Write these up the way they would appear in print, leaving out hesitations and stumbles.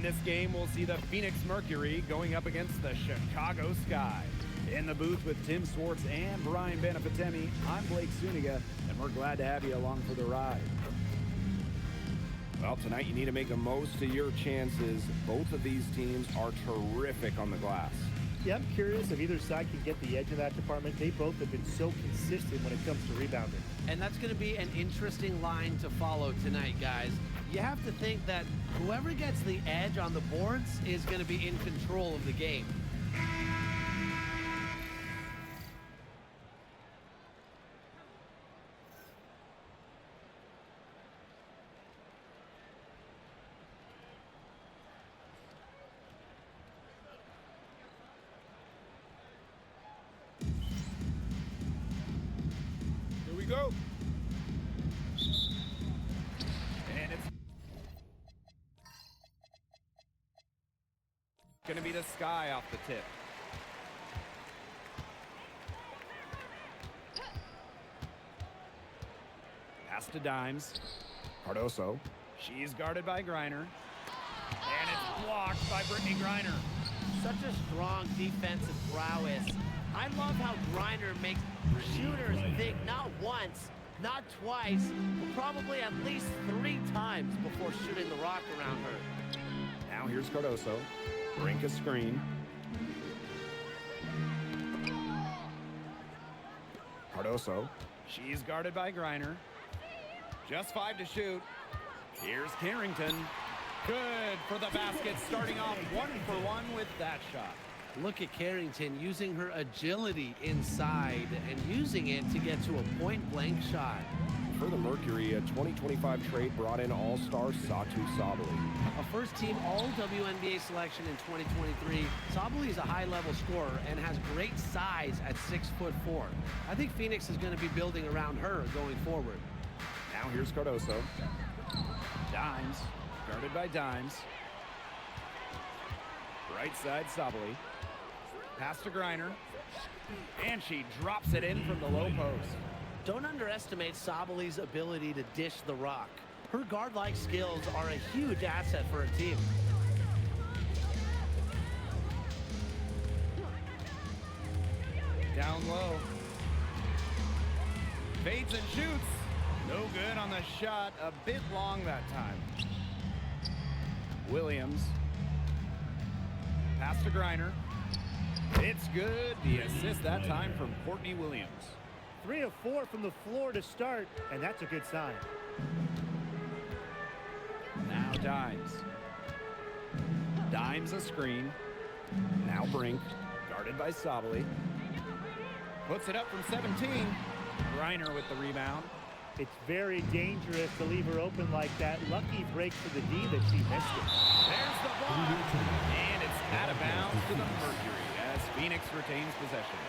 this game, we'll see the Phoenix Mercury going up against the Chicago Sky. In the booth with Tim Swartz and Brian Benefatemi, I'm Blake Suniga, and we're glad to have you along for the ride. Well, tonight you need to make the most of your chances. Both of these teams are terrific on the glass. Yeah, I'm curious if either side can get the edge in that department. They both have been so consistent when it comes to rebounding. And that's going to be an interesting line to follow tonight, guys. You have to think that whoever gets the edge on the boards is going to be in control of the game. Here we go. And it's going to be the Sky off the tip. Pass to Dimes. Cardoso. She's guarded by Griner. And it's blocked by Brittany Griner. Such a strong defensive prowess. I love how Griner makes shooters think not once, not twice, but probably at least 3 times before shooting the rock around her. Now here's Cardoso. Brink a screen. Cardoso. She's guarded by Griner. Just 5 to shoot. Here's Carrington. Good for the basket, starting off 1 for 1 with that shot. Look at Carrington using her agility inside and using it to get to a point-blank shot. For the Mercury, a 2025 trade brought in all-star Satu Sabali. A first-team All-WNBA selection in 2023, Sabali is a high-level scorer and has great size at 6'4". I think Phoenix is going to be building around her going forward. Now here's Cardoso. Dimes, guarded by Dimes. Right side, Sabali. Pass to Griner. And she drops it in from the low post. Don't underestimate Sabali's ability to dish the rock. Her guard-like skills are a huge asset for a team. Down low. Fades and shoots. No good on the shot. A bit long that time. Williams. Pass to Griner. It's good. The assist that time from Courtney Williams. 3 of 4 from the floor to start, and that's a good sign. Now Dimes. Dimes a screen. Now Brink. Guarded by Sabali. Puts it up from 17. Griner with the rebound. It's very dangerous to leave her open like that. Lucky break for the D that she missed it. There's the block. And it's out of bounds to the Mercury as Phoenix retains possession.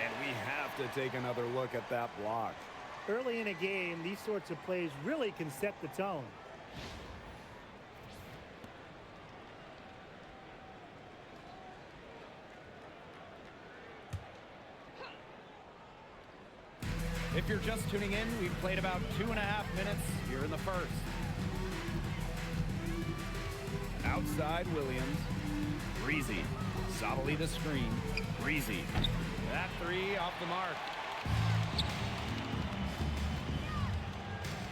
And we have to take another look at that block. Early in a game, these sorts of plays really can set the tone. If you're just tuning in, we've played about 2.5 minutes here in the first. Outside Williams. Breezy. Sabali the screen. Breezy. That 3 off the mark.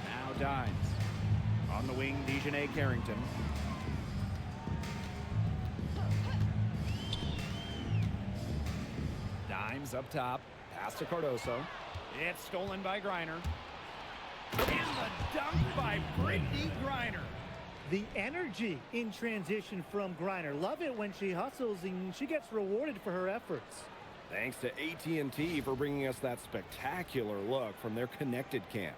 Now Dimes. On the wing, Dejanay Carrington. Dimes up top. Pass to Cardoso. It's stolen by Griner. And the dunk by Brittany Griner. The energy in transition from Griner. Love it when she hustles and she gets rewarded for her efforts. Thanks to AT&T for bringing us that spectacular look from their connected cam.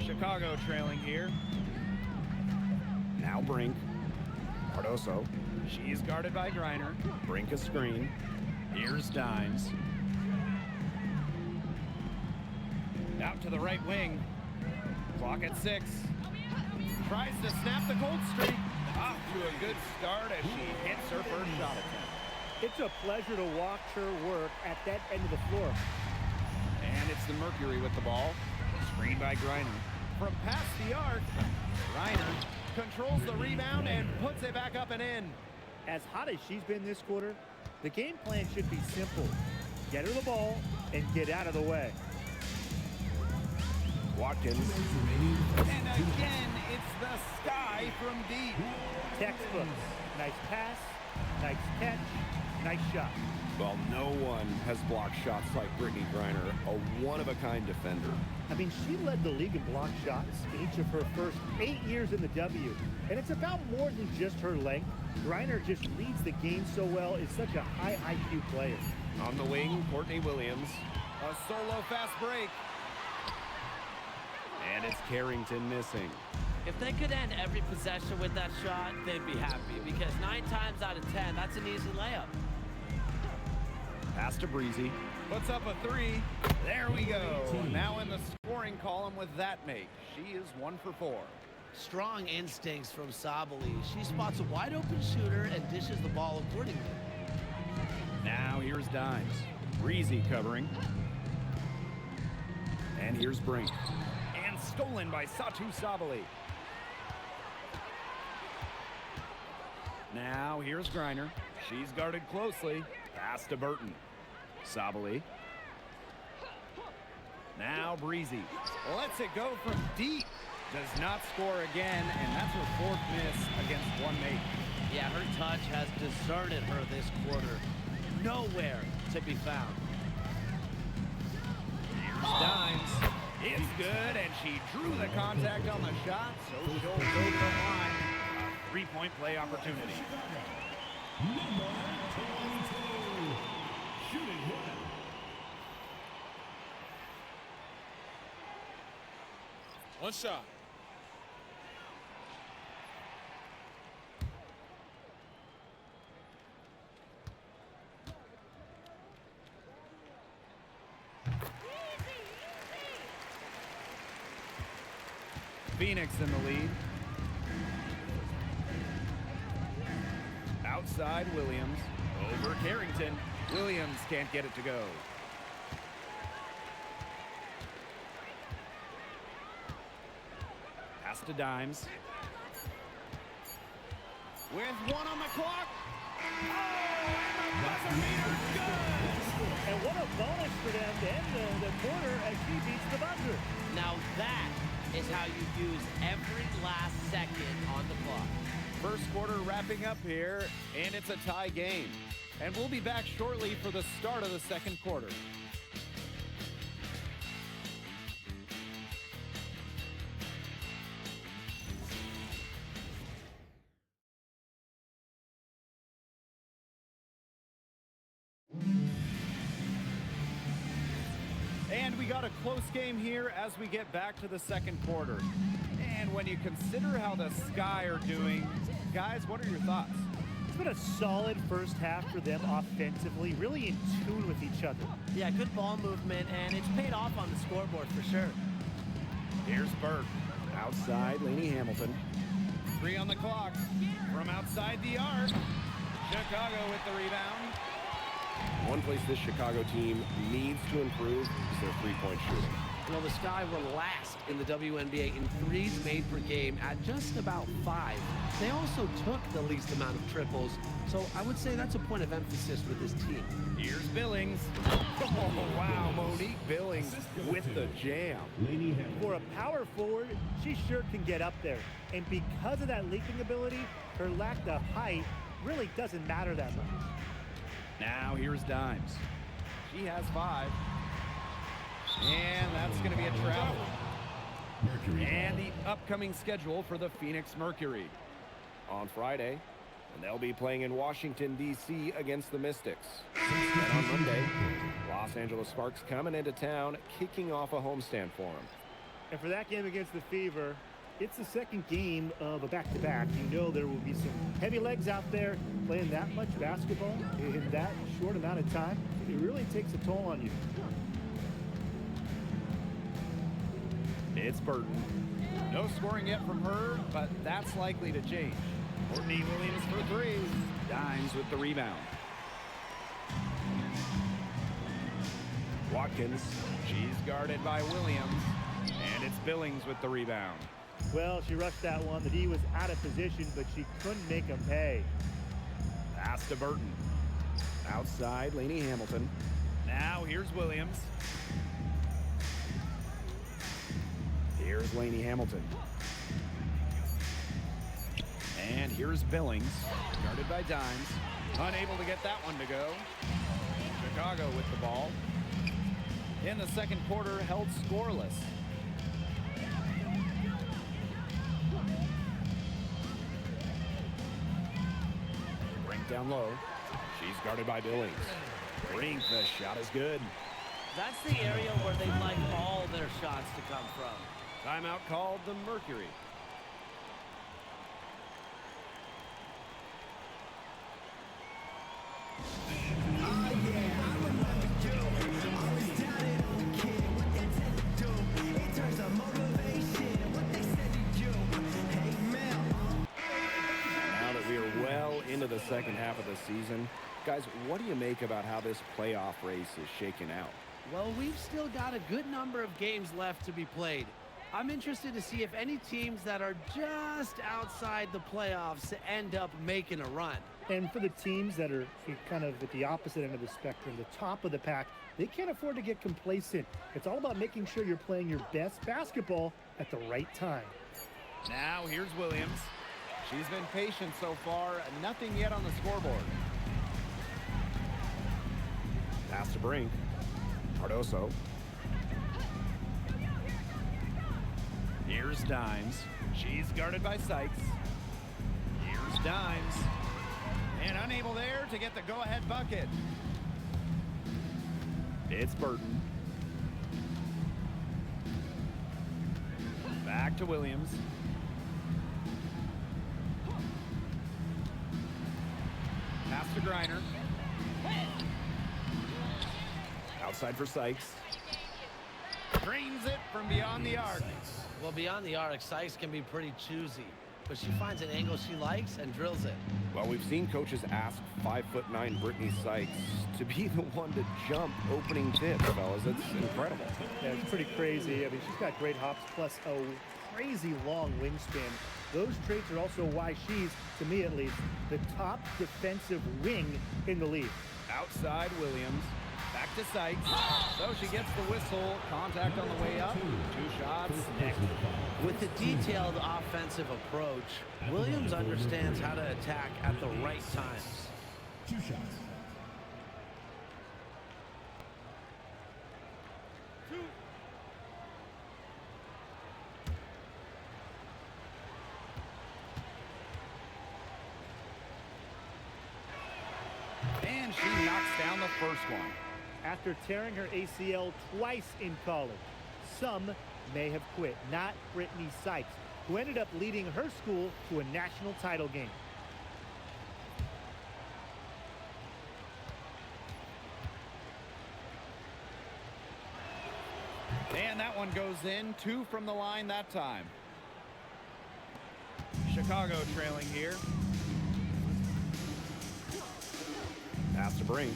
Chicago trailing here. Now Brink. Cardoso. She's guarded by Griner. Brink a screen. Here's Dimes. Out to the right wing. Clock at 6. Tries to snap the cold streak. Off to a good start as she hits her first shot attempt. It's a pleasure to watch her work at that end of the floor. And it's the Mercury with the ball. Screened by Griner. From past the arc, Griner controls the rebound and Puts it back up and in. As hot as she's been this quarter, the game plan should be simple. Get her the ball and get out of the way. Watkins. And again, it's the sky from deep. Textbook. Nice pass, nice catch, nice shot. Well, no one has blocked shots like Brittany Griner, a one-of-a-kind defender. I mean, she led the league in block shots in each of her first 8 years in the W. And it's about more than just her length. Griner just reads the game so well, is such a high IQ player. On the wing, Courtney Williams. A solo fast break. And it's Carrington missing. If they could end every possession with that shot, they'd be happy because 9 times out of 10, that's an easy layup. Pass to Breezy. Puts up a 3. There we go. Now in the scoring column with that make. She is 1 for 4. Strong instincts from Sabali. She spots a wide open shooter and dishes the ball accordingly. Now here's Dimes. Breezy covering. And here's Brink. And stolen by Satu Sabali. Now here's Griner. She's guarded closely. Pass to Burton. Sabali. Now Breezy. Lets it go from deep. Does not score again, and that's her 4th miss against one mate. Yeah, her touch has deserted her this quarter. Nowhere to be found. Here's Dimes. It's good, and she drew the contact on the shot, so she'll go to the line. A 3-point play opportunity. One shot. Phoenix in the lead. Outside Williams. Over Carrington. Williams can't get it to go. Pass to Dimes. With 1 on the clock. Oh, and the buzzer beater's good. And what a bonus for them to end the quarter as she beats the buzzer. Now that is how you use every last second on the clock. First quarter wrapping up here, and it's a tie game. And we'll be back shortly for the start of the second quarter. And we got a close game here as we get back to the second quarter. And when you consider how the Sky are doing, guys, what are your thoughts? It's been a solid first half for them offensively, really in tune with each other. Yeah, good ball movement, and it's paid off on the scoreboard for sure. Here's Burke. Outside, Lainey Hamilton. 3 on the clock. From outside the arc. Chicago with the rebound. One place this Chicago team needs to improve is their three-point shooting. You know, the Sky were last in the WNBA in threes made per game at just about 5. They also took the least amount of triples, so I would say that's a point of emphasis with this team. Here's Billings. Oh, wow, Monique Billings with the jam. For a power forward, she sure can get up there. And because of that leaping ability, her lack of height really doesn't matter that much. Now here's Dimes. She has 5. And that's going to be a travel. And the upcoming schedule for the Phoenix Mercury. On Friday, and they'll be playing in Washington, D.C. against the Mystics. And on Monday, Los Angeles Sparks coming into town, kicking off a homestand for them. And for that game against the Fever, it's the second game of a back-to-back. You know there will be some heavy legs out there playing that much basketball in that short amount of time. It really takes a toll on you. It's Burton. No scoring yet from her, but that's likely to change. Courtney Williams for 3. Dimes with the rebound. Watkins. She's guarded by Williams. And it's Billings with the rebound. Well, she rushed that one. The D was out of position, but she couldn't make him pay. Pass to Burton. Outside, Lainey Hamilton. Now here's Williams. Here's Lainey Hamilton. And here's Billings, guarded by Dimes. Unable to get that one to go. Chicago with the ball. In the second quarter, held scoreless. Brink down low. She's guarded by Billings. Brink, the shot is good. That's the area where they like all their shots to come from. Timeout called the Mercury. Now that we are well into the second half of the season, guys, what do you make about how this playoff race is shaking out? Well, we've still got a good number of games left to be played. I'm interested to see if any teams that are just outside the playoffs end up making a run. And for the teams that are kind of at the opposite end of the spectrum, the top of the pack, they can't afford to get complacent. It's all about making sure you're playing your best basketball at the right time. Now here's Williams. She's been patient so far. Nothing yet on the scoreboard. Pass to Brink. Cardoso. Here's Dimes. She's guarded by Sykes. Here's Dimes. And unable there to get the go-ahead bucket. It's Burton. Back to Williams. Pass to Griner. Outside for Sykes. Drains it from beyond the arc. Well, beyond the arc, Sykes can be pretty choosy, but she finds an angle she likes and drills it. Well, we've seen coaches ask 5'9" Brittany Sykes to be the one to jump opening tips, fellas. It's incredible. Yeah, it's pretty crazy. I mean, she's got great hops plus a crazy long wingspan. Those traits are also why she's, to me at least, the top defensive wing in the league. Outside Williams. Back to Sykes. So she gets the whistle. Contact on the way up. 2 shots. Next. With a detailed offensive approach, Williams understands how to attack at the right times. 2 shots. And she knocks down the first one. After tearing her ACL twice in college, some may have quit. Not Brittany Sykes, who ended up leading her school to a national title game. And that one goes in. 2 from the line that time. Chicago trailing here. Pass to Brink.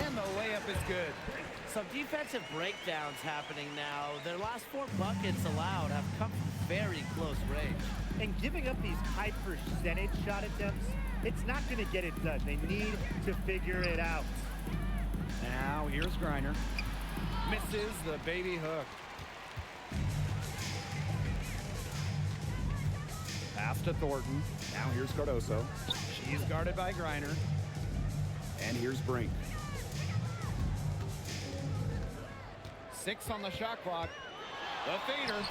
And the layup is good. Some defensive breakdowns happening now. Their last 4 buckets allowed have come from very close range. And giving up these high percentage shot attempts, it's not going to get it done. They need to figure it out. Now here's Griner. Misses the baby hook. Pass to Thornton. Now here's Cardoso. She's guarded by Griner. And here's Brink. 6 on the shot clock. The fader.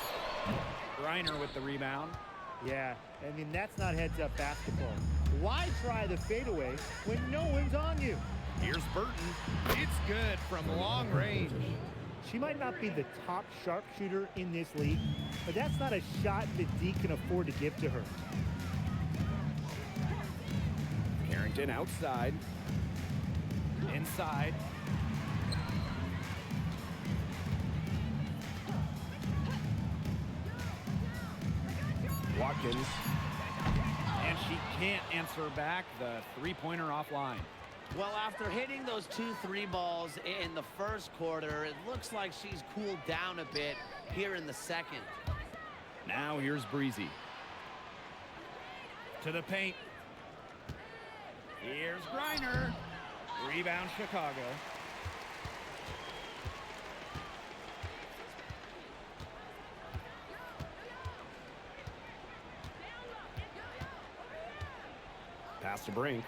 Griner with the rebound. Yeah, I mean, that's not heads-up basketball. Why try the fadeaway when no one's on you? Here's Burton. It's good from long range. She might not be the top sharpshooter in this league, but that's not a shot that D can afford to give to her. Carrington outside. Inside. Watkins. And she can't answer back the 3-pointer offline. Well, after hitting those 2 3-balls in the first quarter, it looks like she's cooled down a bit here in the second. Now here's Breezy. To the paint. Here's Griner. Rebound Chicago. Pass to Brink.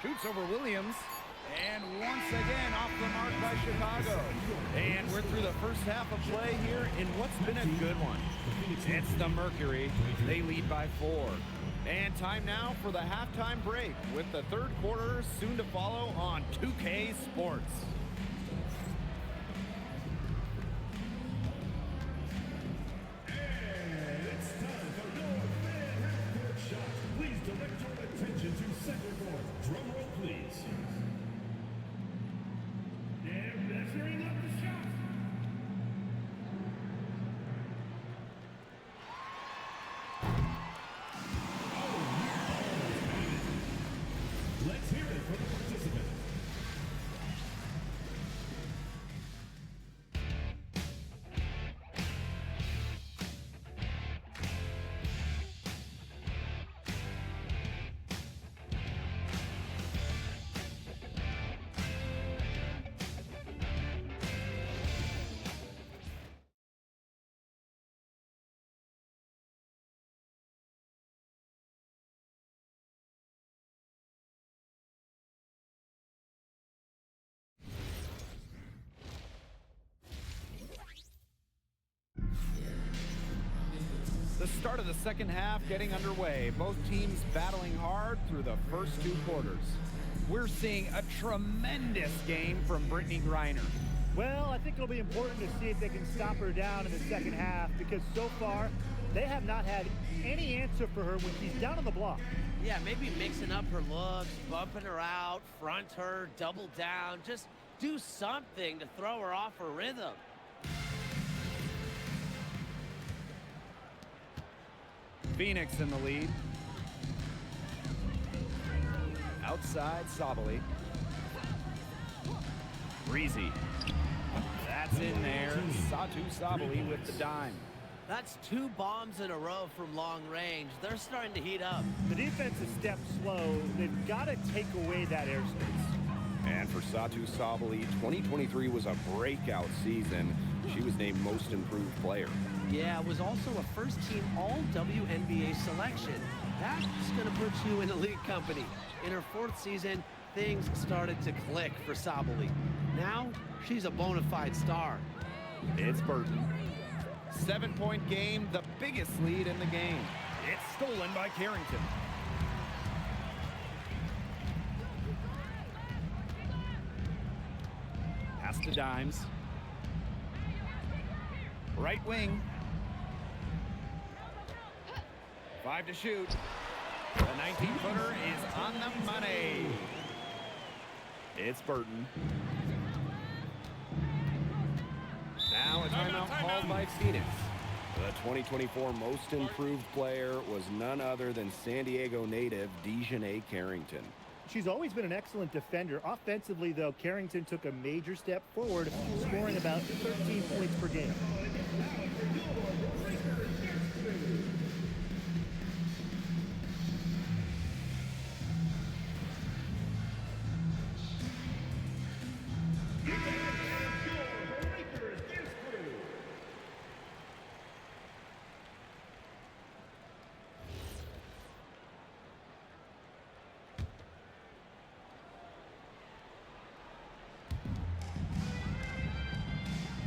Shoots over Williams. And once again off the mark by Chicago. And we're through the first half of play here in what's been a good one. It's the Mercury. They lead by 4. And time now for the halftime break with the third quarter soon to follow on 2K Sports. And it's time for your fan half-court shot. Please direct your attention to center court. Drum roll, please. They're measuring up the shot. Let's hear it for the participant. The start of the second half getting underway. Both teams battling hard through the first 2 quarters. We're seeing a tremendous game from Brittany Griner. Well, I think it'll be important to see if they can stop her down in the second half because so far they have not had any answer for her when she's down on the block. Yeah, maybe mixing up her looks, bumping her out, front her, double down. Just do something to throw her off her rhythm. Phoenix in the lead. Outside, Sabali. Breezy. That's in there. Satu Sabali with the dime. That's 2 bombs in a row from long range. They're starting to heat up. The defense is stepped slow. They've got to take away that airspace. And for Satu Sabali, 2023 was a breakout season. She was named Most Improved Player. Yeah, it was also a first-team All-WNBA selection. That's going to put you in elite company. In her 4th season, things started to click for Sabali. Now, she's a bona fide star. It's Burton. 7-point game, the biggest lead in the game. It's stolen by Carrington. Pass to Dimes. Right wing. 5 to shoot. The 19-footer is on the money. It's Burton. Now a timeout called by Phoenix. The 2024 Most Improved Player was none other than San Diego native Dejanay Carrington. She's always been an excellent defender. Offensively, though, Carrington took a major step forward, scoring about 13 points per game.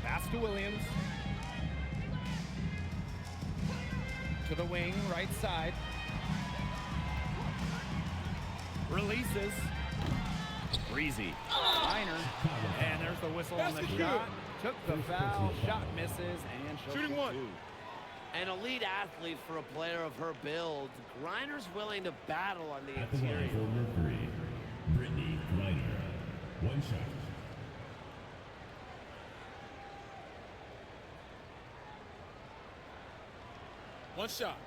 Pass to Williams. To the wing, right side. Releases. Breezy. Liner. And there's the whistle on the shot. Took the foul. Shot misses. And shooting one. An elite athlete for a player of her build. Griner's willing to battle on the At the line interior. for Mercury, Brittany Griner. 1 shot. One shot.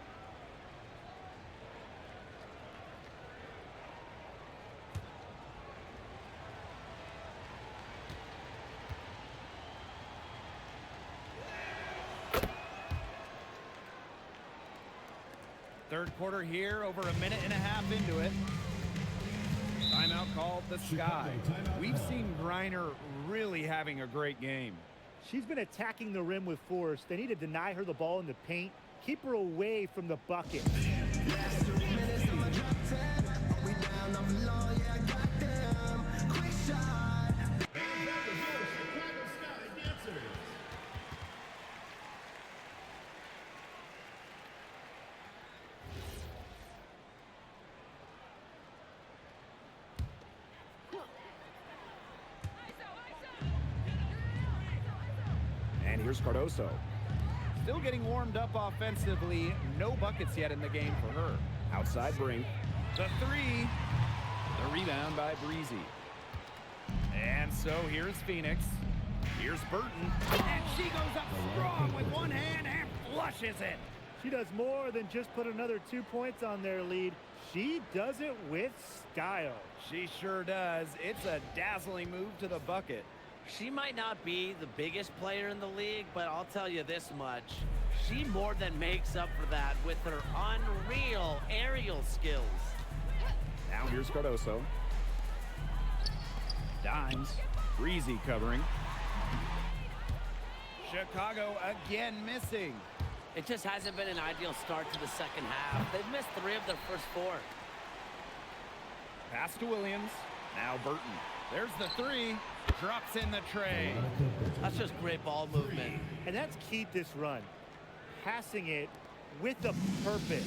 Third quarter here, over a minute and a half into it. Timeout called the Sky. We've seen Griner really having a great game. She's been attacking the rim with force. They need to deny her the ball in the paint, keep her away from the bucket. And here's Cardoso. Still getting warmed up offensively. No buckets yet in the game for her. Outside Brink. The three. The rebound by Breezy. And so here's Phoenix. Here's Burton. And she goes up strong with one hand and flushes it. She does more than just put another 2 points on their lead. She does it with style. She sure does. It's a dazzling move to the bucket. She might not be the biggest player in the league, but I'll tell you this much. She more than makes up for that with her unreal aerial skills. Now here's Cardoso. Dimes. Breezy covering. Chicago again missing. It just hasn't been an ideal start to the second half. They've missed 3 of their first 4. Pass to Williams. Now Burton. There's the three. Drops in the tray. That's just great ball movement. And that's key this run. Passing it with a purpose.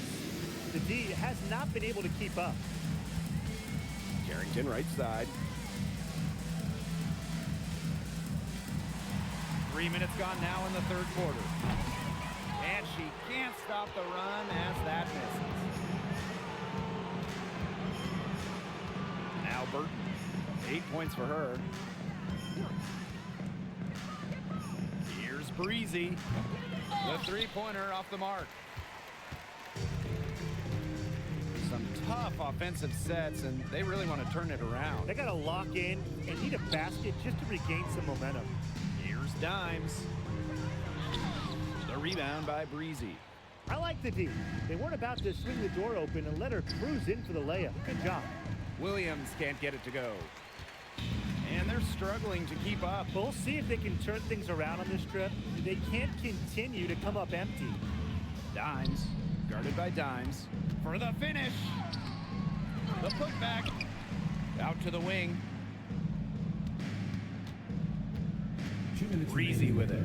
The D has not been able to keep up. Carrington right side. 3 minutes gone now in the third quarter. And she can't stop the run as that misses. Now Burton. 8 points for her. Here's Breezy. The three-pointer off the mark. Some tough offensive sets, and they really want to turn it around. They got to lock in and need a basket just to regain some momentum. Here's Dimes. The rebound by Breezy. I like the D. They weren't about to swing the door open and let her cruise in for the layup. Good job. Williams can't get it to go. And they're struggling to keep up. We'll see if they can turn things around on this trip. They can't continue to come up empty. Dimes, guarded by Dimes, for the finish. The putback, out to the wing. Breezy with it.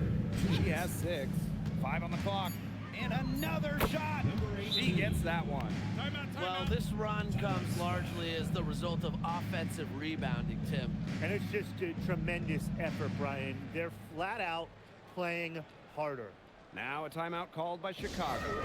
She has 6. 5 on the clock. And another shot. She gets that one. Well, this run comes largely as the result of offensive rebounding, Tim. And it's just a tremendous effort, Brian. They're flat out playing harder. Now a timeout called by Chicago.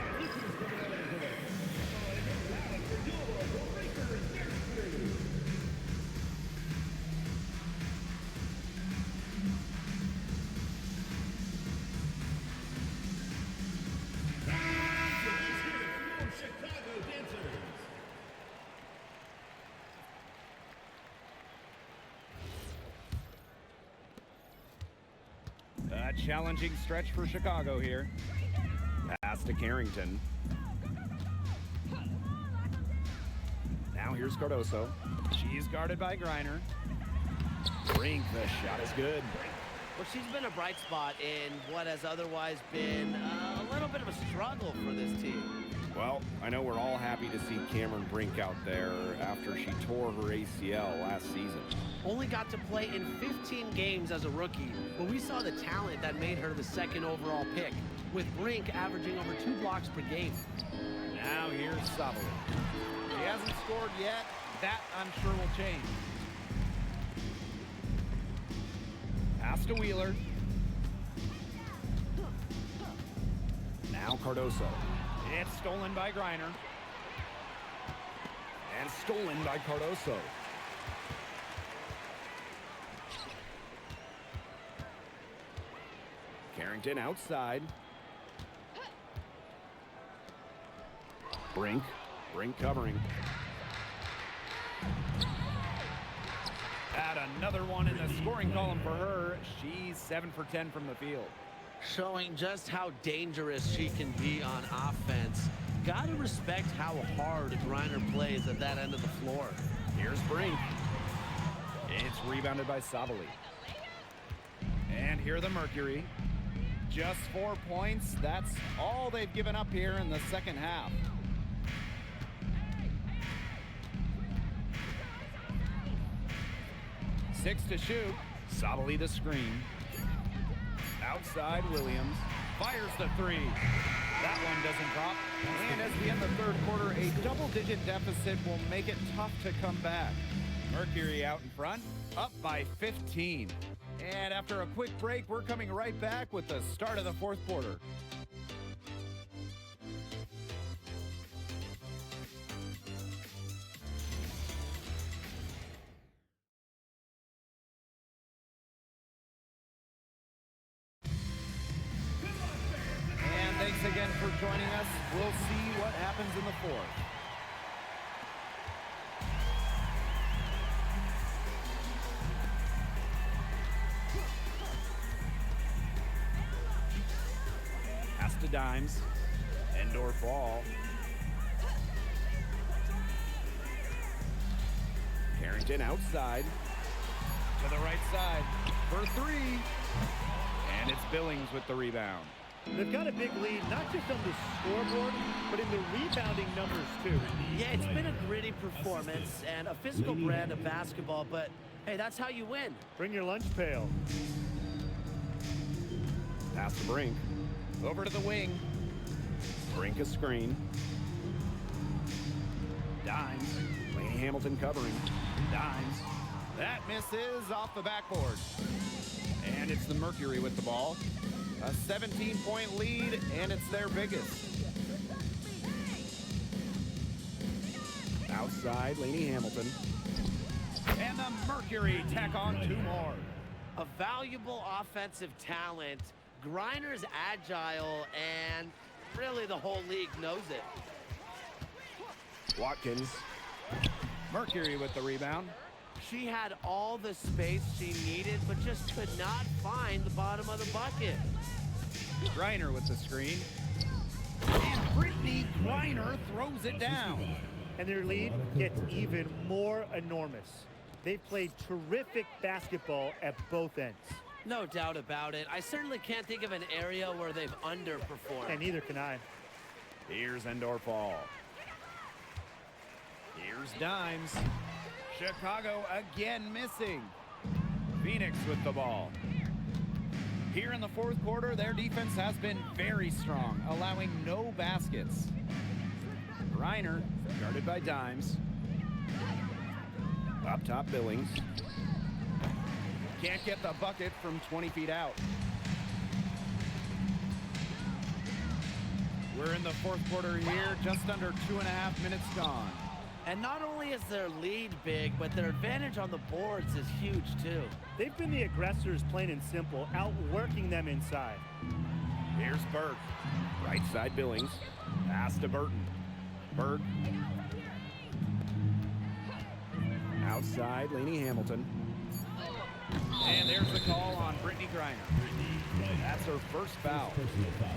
A challenging stretch for Chicago here. Pass to Carrington. Now here's Cardoso. She's guarded by Griner. Brink, the shot is good. Well, she's been a bright spot in what has otherwise been a little bit of a struggle for this team. Well, I know we're all happy to see Cameron Brink out there after she tore her ACL last season. Only got to play in 15 games as a rookie, but we saw the talent that made her the 2nd overall pick, with Brink averaging over 2 blocks per game. Now here's Savoy. She hasn't scored yet. That, I'm sure, will change. Pass to Wheeler. Now Cardoso. It's stolen by Griner. And stolen by Cardoso. Carrington outside. Brink. Brink covering. Add another one in the scoring column for her. She's 7 for 10 from the field. Showing just how dangerous she can be on offense. Gotta respect how hard Griner plays at that end of the floor. Here's Brink. It's rebounded by Sabali. And here the Mercury. Just 4 points. That's all they've given up here in the second half. Six to shoot. Sabali the screen. Outside Williams. Fires the three. That one doesn't drop. And as we end the third quarter, a double-digit deficit will make it tough to come back. Mercury out in front, up by 15. And after a quick break, we're coming right back with the start of the fourth quarter. And thanks again for joining us. We'll see what happens in the fourth. Pass to Dimes. Endorf ball. Carrington outside. To the right side for three. And it's Billings with the rebound. They've got a big lead, not just on the scoreboard, but in the rebounding numbers, too. Yeah, it's been a gritty performance and a physical brand of basketball, but hey, that's how you win. Bring your lunch pail. Pass to Brink. Over to the wing. Brink a screen. Dimes. Laney Hamilton covering. Dimes. That misses off the backboard. And it's the Mercury with the ball. A 17-point lead, and it's their biggest. Outside, Laney Hamilton. And the Mercury tack on two more. A valuable offensive talent. Griner's agile, and really the whole league knows it. Watkins. Mercury with the rebound. She had all the space she needed, but just could not find the bottom of the bucket. Griner with the screen. And Brittany Griner throws it down. And their lead gets even more enormous. They've played terrific basketball at both ends. No doubt about it. I certainly can't think of an area where they've underperformed. And neither can I. Here's Endorf ball. Here's Dimes. Chicago again missing. Phoenix with the ball. Here in the fourth quarter, their defense has been very strong, allowing no baskets. Griner, guarded by Dimes. Up top, Billings. Can't get the bucket from 20 feet out. We're in the fourth quarter here, just under 2.5 minutes gone. And not only is their lead big, but their advantage on the boards is huge too. They've been the aggressors, plain and simple, outworking them inside. Here's Burke. Right side, Billings. Pass to Burton. Burke. Outside, Laney Hamilton. And there's the call on Brittany Griner. That's her first foul. Personal foul.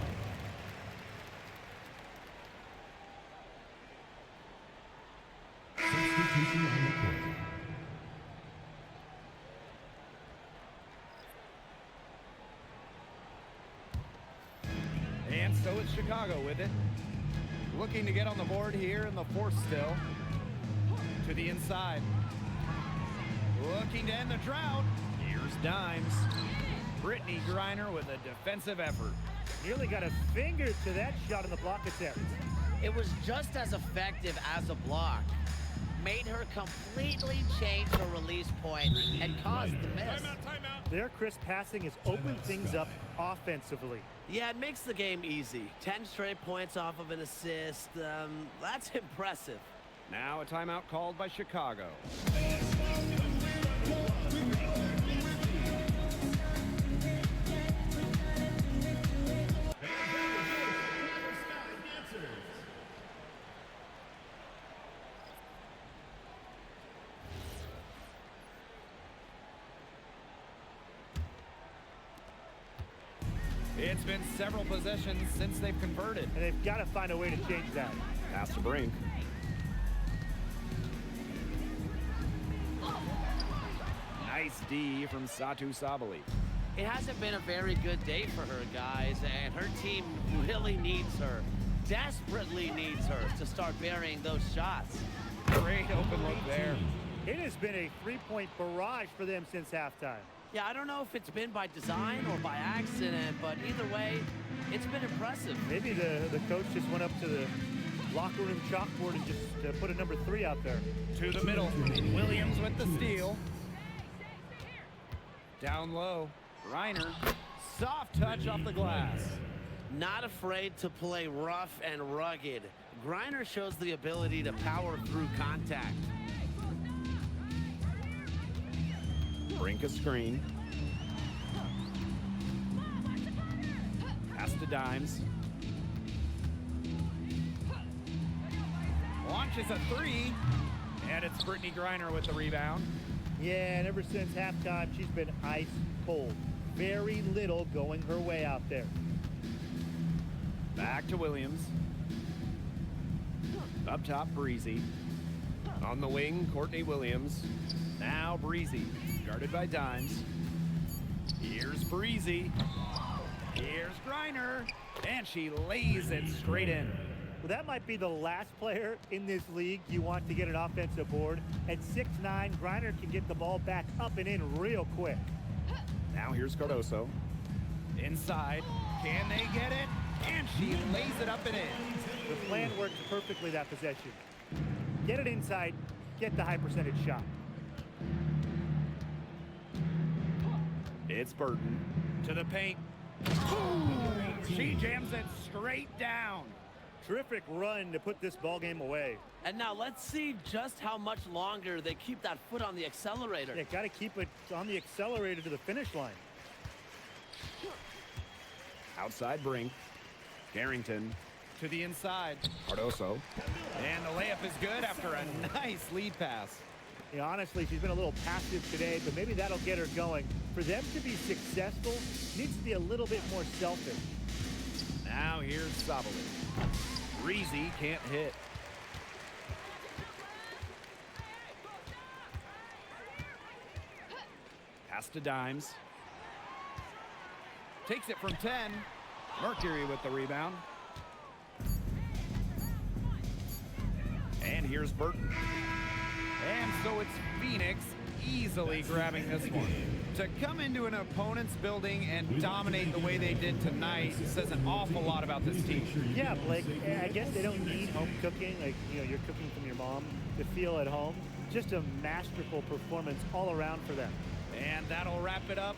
Substitution on the court. And so it's Chicago with it. Looking to get on the board here in the fourth still. To the inside. Looking to end the drought. Here's Dimes. Brittany Griner with a defensive effort. Nearly got a finger to that shot in the block attempt. It was just as effective as a block. Made her completely change her release point and caused the miss. Their crisp passing has opened things up offensively. Yeah, it makes the game easy. 10 straight points off of an assist. That's impressive. Now a timeout called by Chicago. It's been several possessions since they've converted. And they've got to find a way to change that. Pass to Brink. Nice D from Satu Sabali. It hasn't been a very good day for her, guys, and her team really needs her, desperately needs her to start burying those shots. Great open look there. It has been a three-point barrage for them since halftime. Yeah, I don't know if it's been by design or by accident, but either way, it's been impressive. Maybe the coach just went up to the locker room chalkboard and just put a number 3 out there. To the middle. Williams with the steal. Down low. Reiner. Soft touch off the glass. Not afraid to play rough and rugged. Griner shows the ability to power through contact. Brink a screen. Pass to Dimes. Launches a 3. And it's Brittany Griner with the rebound. Yeah, and ever since halftime, she's been ice cold. Very little going her way out there. Back to Williams. Up top, Breezy. On the wing, Courtney Williams. Now Breezy. Guarded by Dimes. Here's Breezy. Here's Griner. And she lays it straight in. Well, that might be the last player in this league you want to get an offensive board. At 6'9", Griner can get the ball back up and in real quick. Now here's Cardoso. Inside. Can they get it? And she lays it up and in. The plan works perfectly that possession. Get it inside, get the high percentage shot. It's Burton. To the paint. She jams it straight down. Terrific run to put this ball game away. And now let's see just how much longer they keep that foot on the accelerator. They got to keep it on the accelerator to the finish line. Outside Brink. Carrington. To the inside. Cardoso. And the layup is good after a nice lead pass. Yeah, honestly, she's been a little passive today, but maybe that'll get her going. For them to be successful, needs to be a little bit more selfish. Now here's Sabali. Breezy can't hit. Pass to Dimes. Takes it from 10. Mercury with the rebound. And here's Burton. And so it's Phoenix easily grabbing this one. To come into an opponent's building and dominate the way they did tonight says an awful lot about this team. Yeah, Blake, I guess they don't need home cooking, like, you're cooking from your mom, to feel at home. Just a masterful performance all around for them. And that'll wrap it up